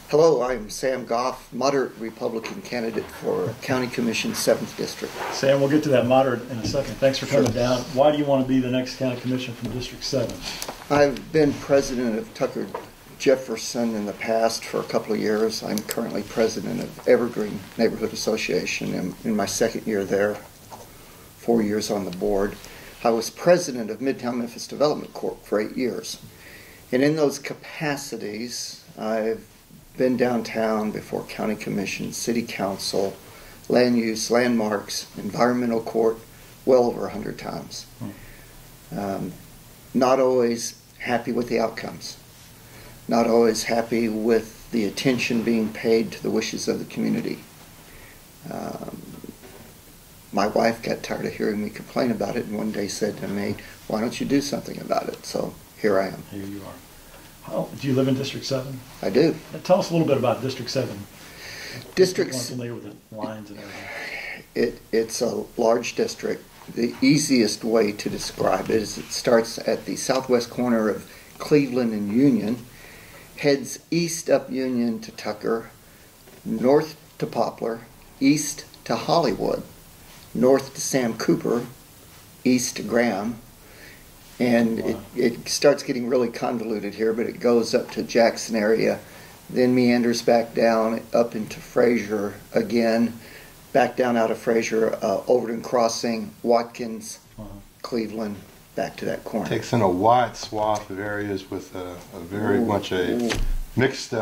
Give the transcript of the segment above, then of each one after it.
Hello, I'm Sam Goff, moderate Republican candidate for County Commission 7th District. Sam, we'll get to that moderate in a second. Thanks for coming down. Why do you want to be the next county commission from District 7? I've been president of Tucker Jefferson in the past for a couple of years. I'm currently president of Evergreen Neighborhood Association. I'm in my second year there, 4 years on the board. I was president of Midtown Memphis Development Corp for 8 years. And in those capacities, I've been downtown before county commission, city council, land use, landmarks, environmental court, well over 100 times. Not always happy with the outcomes. Not always happy with the attention being paid to the wishes of the community. My wife got tired of hearing me complain about it and one day said to me, "Why don't you do something about it?" So here I am. Here you are. Do you live in District 7? I do. Tell us a little bit about District 7. District. I'm familiar with the lines and everything. It's a large district. The easiest way to describe it is it starts at the southwest corner of Cleveland and Union, heads east up Union to Tucker, north to Poplar, east to Hollywood, north to Sam Cooper, east to Graham, and wow. it starts getting really convoluted here, but it goes up to Jackson area, then meanders back down up into Fraser again, back down out of Fraser, Overton Crossing, Watkins, Cleveland, back to that corner. Takes in a wide swath of areas with a very much a mixed...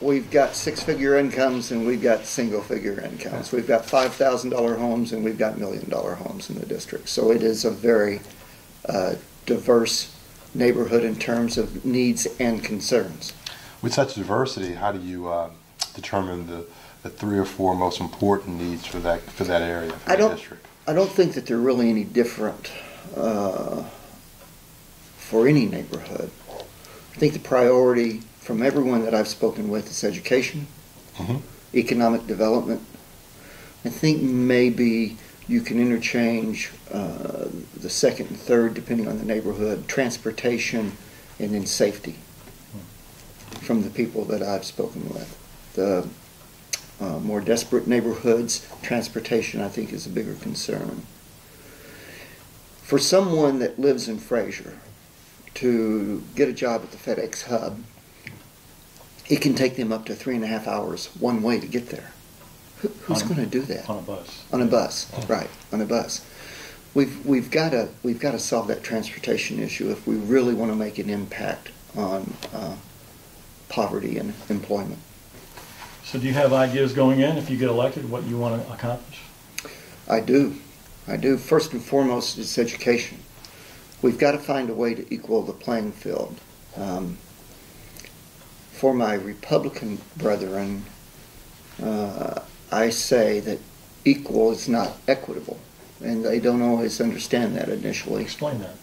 We've got six-figure incomes and we've got single-figure incomes. We've got $5,000 homes and we've got $1 million homes in the district. So it is a very diverse neighborhood in terms of needs and concerns. With such diversity, how do you determine the 3 or 4 most important needs for that area, for that district? I don't think that they're really any different for any neighborhood. I think the priority from everyone that I've spoken with is education, economic development. I think maybe you can interchange the second and third, depending on the neighborhood, transportation, and then safety from the people that I've spoken with. The more desperate neighborhoods, transportation, I think, is a bigger concern. For someone that lives in Fraser to get a job at the FedEx hub, it can take them up to 3.5 hours one way to get there. Who's going to do that? On a bus. On a bus, right? On a bus. We've got to solve that transportation issue if we really want to make an impact on poverty and employment. So do you have ideas going in, if you get elected, what you want to accomplish? I do. First and foremost, it's education. We've got to find a way to equal the playing field. For my Republican brethren, I say that equal is not equitable, and they don't always understand that initially. Explain that.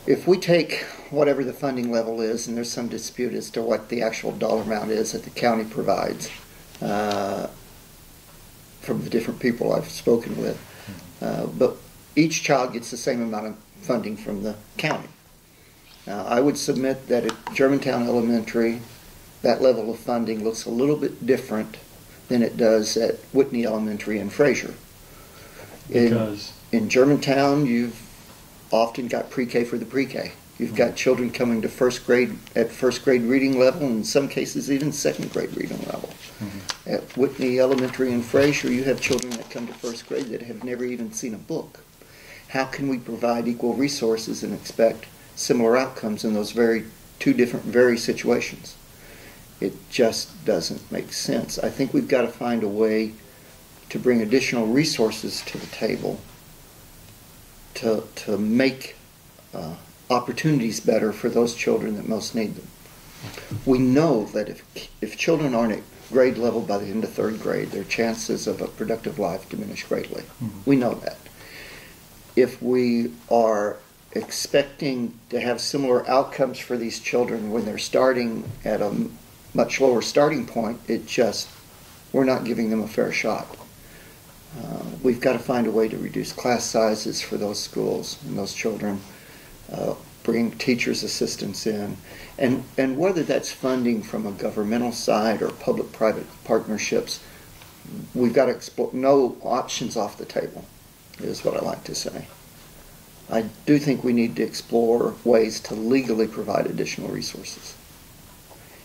If we take whatever the funding level is, and there's some dispute as to what the actual dollar amount is that the county provides from the different people I've spoken with, but each child gets the same amount of funding from the county. Now, I would submit that at Germantown Elementary, that level of funding looks a little bit different than it does at Whitney Elementary and Fraser. In Germantown, you've often got pre-K for the pre-K. You've got children coming to first grade reading level, and in some cases even second grade reading level. At Whitney Elementary and Fraser, you have children that come to first grade that have never even seen a book. How can we provide equal resources and expect similar outcomes in those two different situations? It just doesn't make sense. I think we've got to find a way to bring additional resources to the table to make opportunities better for those children that most need them. We know that if children aren't at grade level by the end of 3rd grade, their chances of a productive life diminish greatly. We know that. If we are expecting to have similar outcomes for these children when they're starting at a much lower starting point, we're not giving them a fair shot. We've got to find a way to reduce class sizes for those schools and those children. bring teachers' assistants in, and whether that's funding from a governmental side or public-private partnerships, we've got to explore no options off the table, is what I like to say. I do think we need to explore ways to legally provide additional resources.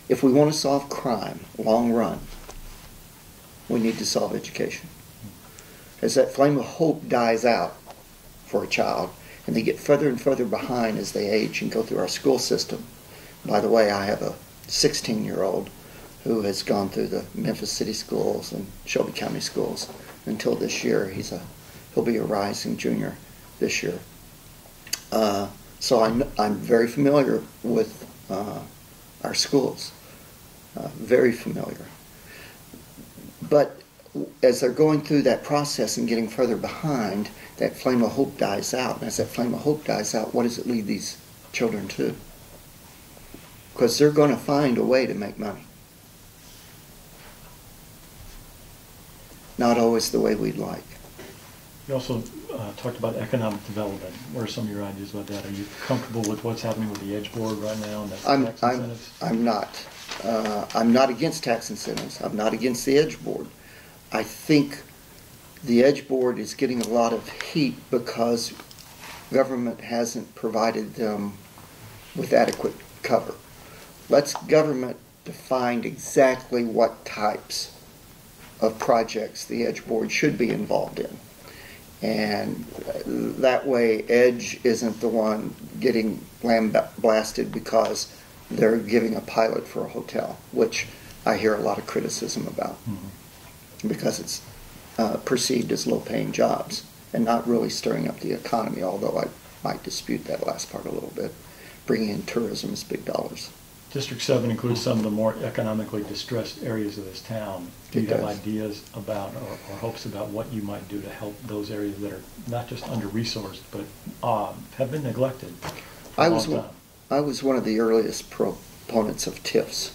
If we want to solve crime, long run, we need to solve education. As that flame of hope dies out for a child, and they get further and further behind as they age and go through our school system. By the way, I have a 16-year-old who has gone through the Memphis city schools and Shelby County schools until this year. He'll be a rising junior this year. So I'm very familiar with our schools, very familiar. But as they're going through that process and getting further behind, that flame of hope dies out. And as that flame of hope dies out, what does it lead these children to? Because they're going to find a way to make money. Not always the way we'd like. You also talked about economic development. What are some of your ideas about that? Are you comfortable with what's happening with the Edge Board right now and the tax incentives? I'm not. I'm not against tax incentives. I'm not against the Edge Board. I think the Edge Board is getting a lot of heat because government hasn't provided them with adequate cover. Let's government define exactly what types of projects the Edge Board should be involved in. And that way Edge isn't the one getting blasted because they're giving a pilot for a hotel, which I hear a lot of criticism about, because it's perceived as low-paying jobs and not really stirring up the economy, although I might dispute that last part a little bit. Bringing in tourism is big dollars. District 7 includes some of the more economically distressed areas of this town. Do you have ideas about or hopes about what you might do to help those areas that are not just under-resourced but have been neglected for a long time? I was one of the earliest proponents of TIFs,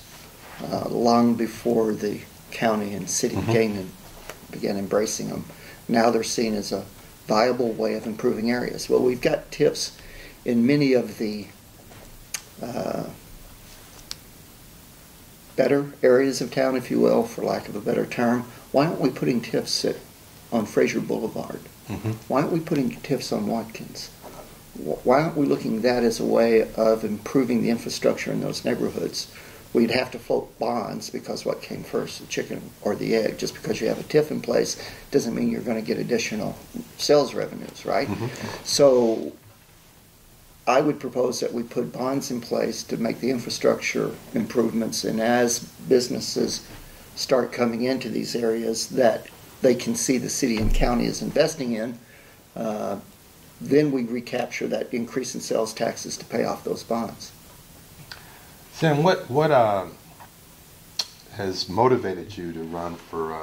long before the county and city began embracing them. Now they're seen as a viable way of improving areas. Well, we've got TIFs in many of the better areas of town, if you will, for lack of a better term. Why aren't we putting TIFs on Fraser Boulevard? Why aren't we putting TIFs on Watkins? Why aren't we looking at that as a way of improving the infrastructure in those neighborhoods? We'd have to float bonds because what came first, the chicken or the egg? Just because you have a TIF in place doesn't mean you're going to get additional sales revenues, right? So I would propose that we put bonds in place to make the infrastructure improvements, and as businesses start coming into these areas that they can see the city and county is investing in, then we recapture that increase in sales taxes to pay off those bonds. Sam, what has motivated you to run for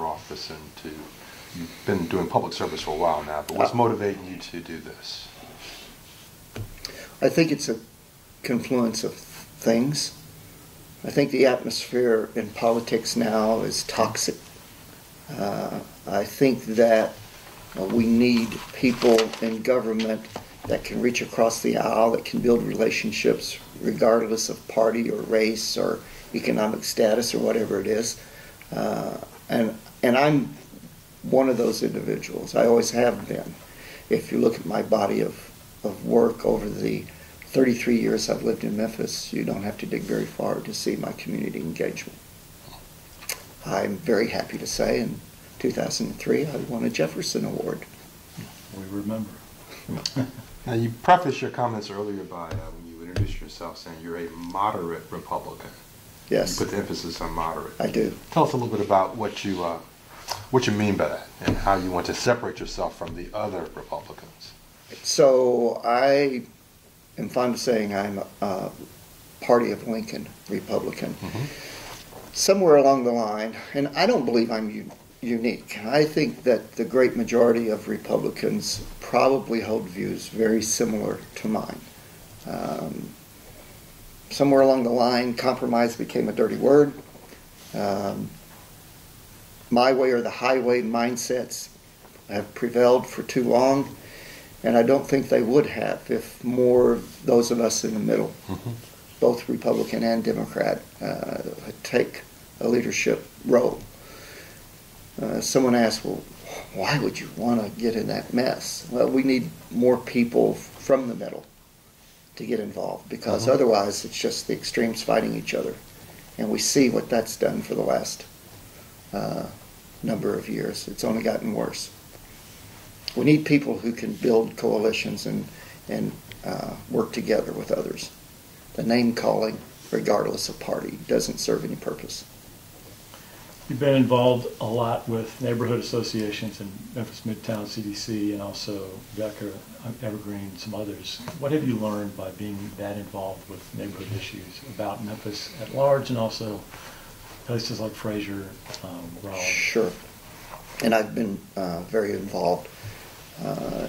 office and you've been doing public service for a while now, but what's motivating you to do this? I think it's a confluence of things. I think the atmosphere in politics now is toxic. I think that we need people in government that can reach across the aisle, that can build relationships regardless of party or race or economic status or whatever it is. And I'm one of those individuals. I always have been. If you look at my body of work over the 33 years I've lived in Memphis, you don't have to dig very far to see my community engagement. I'm very happy to say in 2003 I won a Jefferson Award. We remember. Now, you prefaced your comments earlier by when you introduced yourself saying you're a moderate Republican. Yes. You put the emphasis on moderate. I do. Tell us a little bit about what you mean by that and how you want to separate yourself from the other Republicans. So I am fond of saying I'm a Party of Lincoln Republican. Somewhere along the line, and I don't believe I'm unique. I think that the great majority of Republicans probably hold views very similar to mine. Somewhere along the line, compromise became a dirty word. My way or the highway mindsets have prevailed for too long. And I don't think they would have if more of those of us in the middle, both Republican and Democrat, take a leadership role. Someone asked, well, why would you want to get in that mess? Well, we need more people from the middle to get involved, because otherwise it's just the extremes fighting each other. And we see what that's done for the last number of years. It's only gotten worse. We need people who can build coalitions and work together with others. The name calling, regardless of party, doesn't serve any purpose. You've been involved a lot with neighborhood associations in Memphis Midtown CDC and also Becker, Evergreen, some others. What have you learned by being that involved with neighborhood issues about Memphis at large and also places like Fraser, Raleigh? Sure. And I've been very involved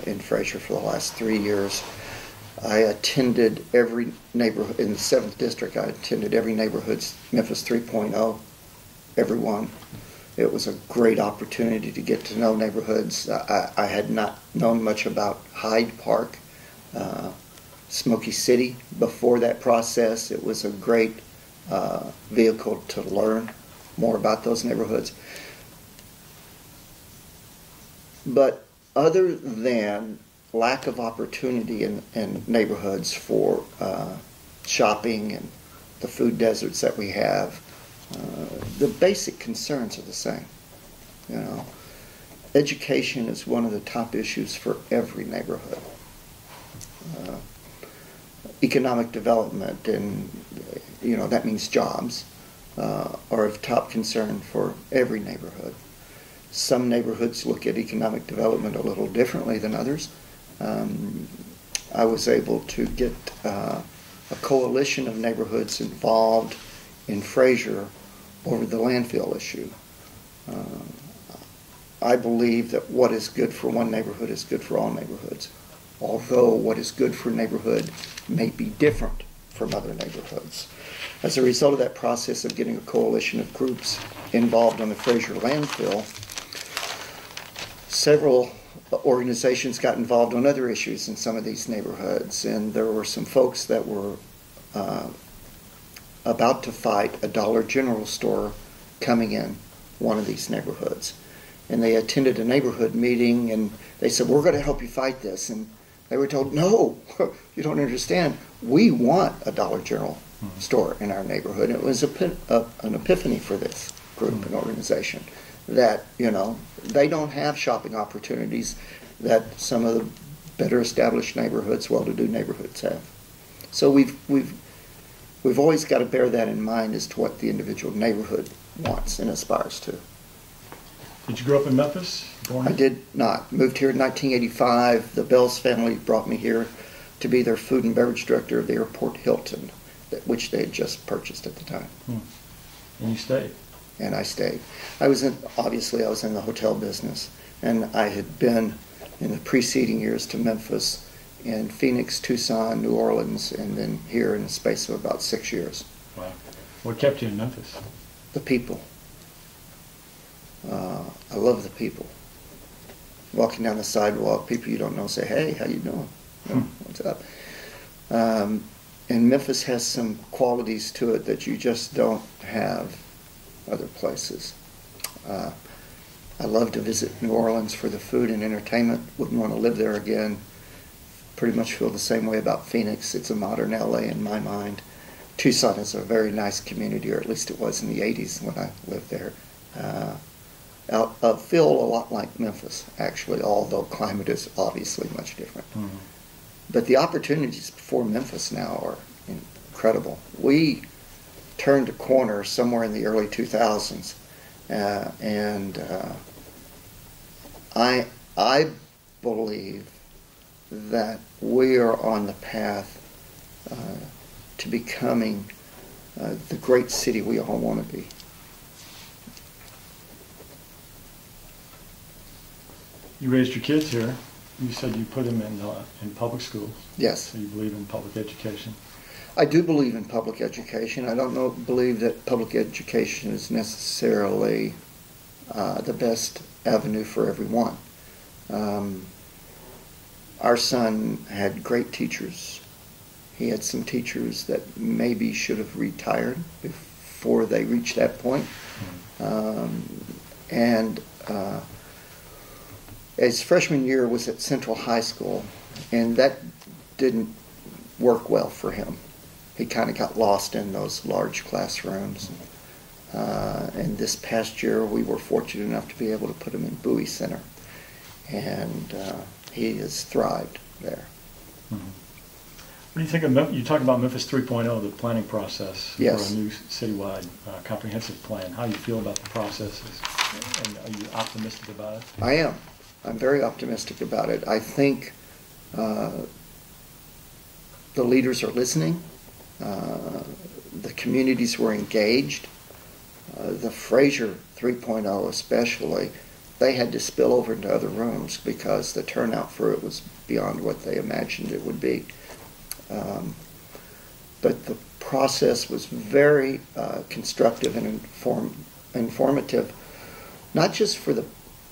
in Fraser for the last 3 years. I attended every neighborhood in the 7th District. I attended every neighborhood's Memphis 3.0. Everyone. It was a great opportunity to get to know neighborhoods. I had not known much about Hyde Park, Smoky City before that process. It was a great vehicle to learn more about those neighborhoods. But other than lack of opportunity in neighborhoods for shopping and the food deserts that we have, the basic concerns are the same. You know, education is one of the top issues for every neighborhood. Economic development, and that means jobs, are of top concern for every neighborhood. Some neighborhoods look at economic development a little differently than others. I was able to get a coalition of neighborhoods involved in Fraser over the landfill issue. I believe that what is good for one neighborhood is good for all neighborhoods, although what is good for a neighborhood may be different from other neighborhoods. As a result of that process of getting a coalition of groups involved on the Fraser landfill, several organizations got involved on other issues in some of these neighborhoods, and there were some folks that were about to fight a Dollar General store coming in one of these neighborhoods. And they attended a neighborhood meeting, and they said, we're going to help you fight this. And they were told, no, you don't understand. We want a Dollar General store in our neighborhood. And it was an epiphany for this group and organization that, they don't have shopping opportunities that some of the better established neighborhoods, well-to-do neighborhoods have. So we've always got to bear that in mind as to what the individual neighborhood wants and aspires to. Did you grow up in Memphis? I did not. Moved here in 1985. The Bells family brought me here to be their food and beverage director of the airport Hilton, which they had just purchased at the time. And you stayed? And I stayed. I was in the hotel business, and I had been in the preceding years to Memphis, in Phoenix, Tucson, New Orleans, and then here in the space of about 6 years. Wow. What kept you in Memphis? The people. I love the people. Walking down the sidewalk, people you don't know say, hey, how you doing? What's up? And Memphis has some qualities to it that you just don't have other places. I love to visit New Orleans for the food and entertainment. Wouldn't want to live there again. Pretty much feel the same way about Phoenix. It's a modern LA in my mind. Tucson is a very nice community, or at least it was in the 80s when I lived there. I feel a lot like Memphis, actually, although climate is obviously much different. But the opportunities before Memphis now are incredible. We turned a corner somewhere in the early 2000s, and I believe that we are on the path to becoming the great city we all want to be. You raised your kids here. You said you put them in public schools. Yes. So you believe in public education. I do believe in public education. I don't believe that public education is necessarily the best avenue for everyone. Our son had great teachers. He had some teachers that maybe should have retired before they reached that point. His freshman year was at Central High School, and that didn't work well for him. He kind of got lost in those large classrooms. And this past year, we were fortunate enough to be able to put him in Bowie Center, and he has thrived there. What do you think of, you talk about Memphis 3.0, the planning process for Yes. a new citywide comprehensive plan. How do you feel about the processes, and are you optimistic about it? I am. I'm very optimistic about it. I think the leaders are listening. The communities were engaged. The Fraser 3.0 especially, they had to spill over into other rooms because the turnout for it was beyond what they imagined it would be. But the process was very constructive and informative, not just for the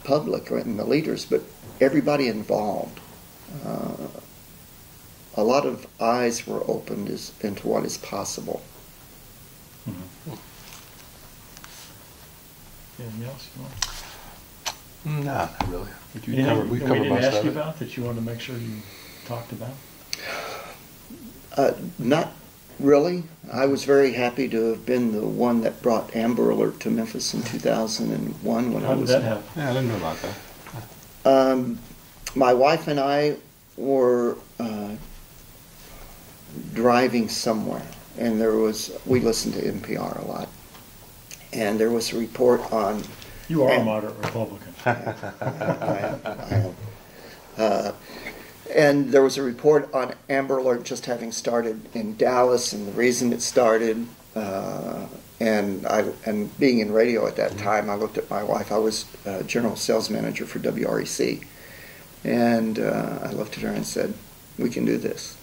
public and the leaders, but everybody involved. A lot of eyes were opened into what is possible. Anything else you want? No, not really. Anything We we covered didn't most ask of you it. about that you wanted to make sure you talked about? Not really. I was very happy to have been the one that brought Amber Alert to Memphis in 2001 when How I did was. that happen? Yeah, I didn't know about that. My wife and I were driving somewhere, and we listened to NPR a lot, and there was a report on. You are a moderate Republican. I am. And there was a report on Amber Alert just having started in Dallas, and the reason it started. And being in radio at that time, I looked at my wife. I was general sales manager for WREC, and I looked at her and said, "We can do this."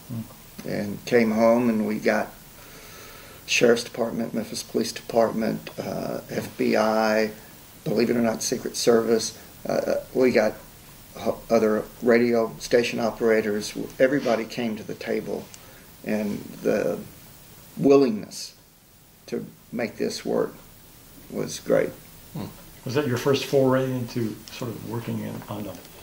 And came home, and we got Sheriff's Department, Memphis Police Department, FBI, believe it or not, Secret Service. We got other radio station operators. Everybody came to the table, and the willingness to make this work was great. Was that your first foray into sort of working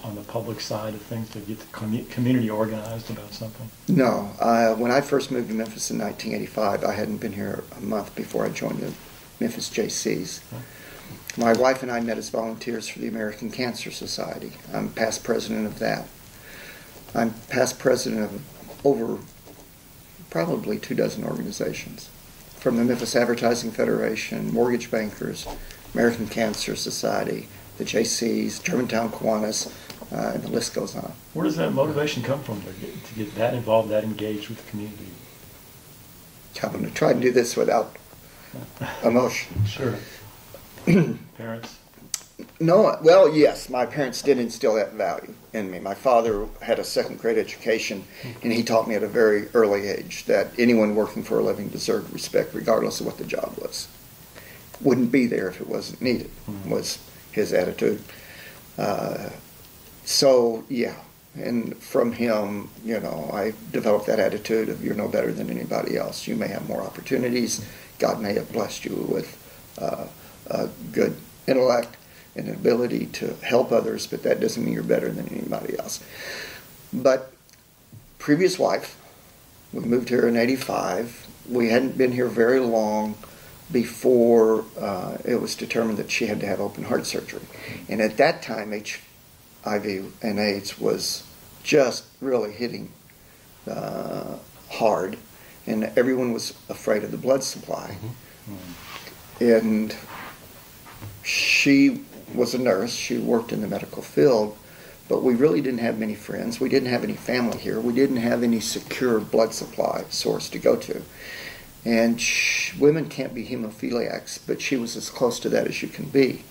on the public side of things to get the community organized about something? No. When I first moved to Memphis in 1985, I hadn't been here a month before I joined the Memphis JCs. My wife and I met as volunteers for the American Cancer Society. I'm past president of that. I'm past president of over probably 24 organizations, from the Memphis Advertising Federation, Mortgage Bankers, American Cancer Society, the JCs, Germantown Kiwanis, and the list goes on. Where does that motivation come from to get that involved, that engaged with the community? I'm going to try and do this without emotion. Sure. Parents? No, well, yes, my parents did instill that value in me. My father had a second grade education, and he taught me at a very early age that anyone working for a living deserved respect regardless of what the job was. Wouldn't be there if it wasn't needed, was his attitude. So, yeah, and from him, I developed that attitude of you're no better than anybody else. You may have more opportunities. God may have blessed you with a good intellect and an ability to help others, but that doesn't mean you're better than anybody else. But previous wife, we moved here in 85. We hadn't been here very long before it was determined that she had to have open heart surgery. And at that time, HIV and AIDS was just really hitting hard, and everyone was afraid of the blood supply. And she was a nurse. She worked in the medical field, but we really didn't have many friends. We didn't have any family here. We didn't have any secure blood supply source to go to. And women can't be hemophiliacs, but she was as close to that as you can be.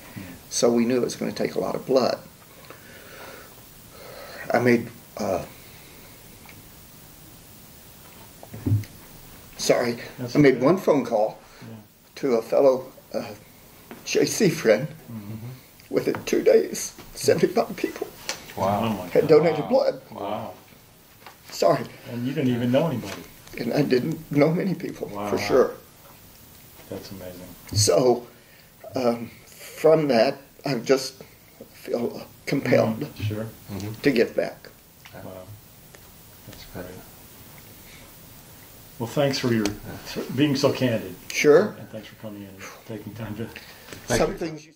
So we knew it was going to take a lot of blood. I made one phone call to a fellow JC friend. Within 2 days, 75 people. Wow. Oh my had God. donated blood. Wow. Sorry. And you didn't even know anybody. And I didn't know many people, Wow. for sure. That's amazing. So, from that, I just feel compelled Sure. to give back. Wow. That's great. Well, thanks for being so candid. Sure. And thanks for coming in and taking time to Some things you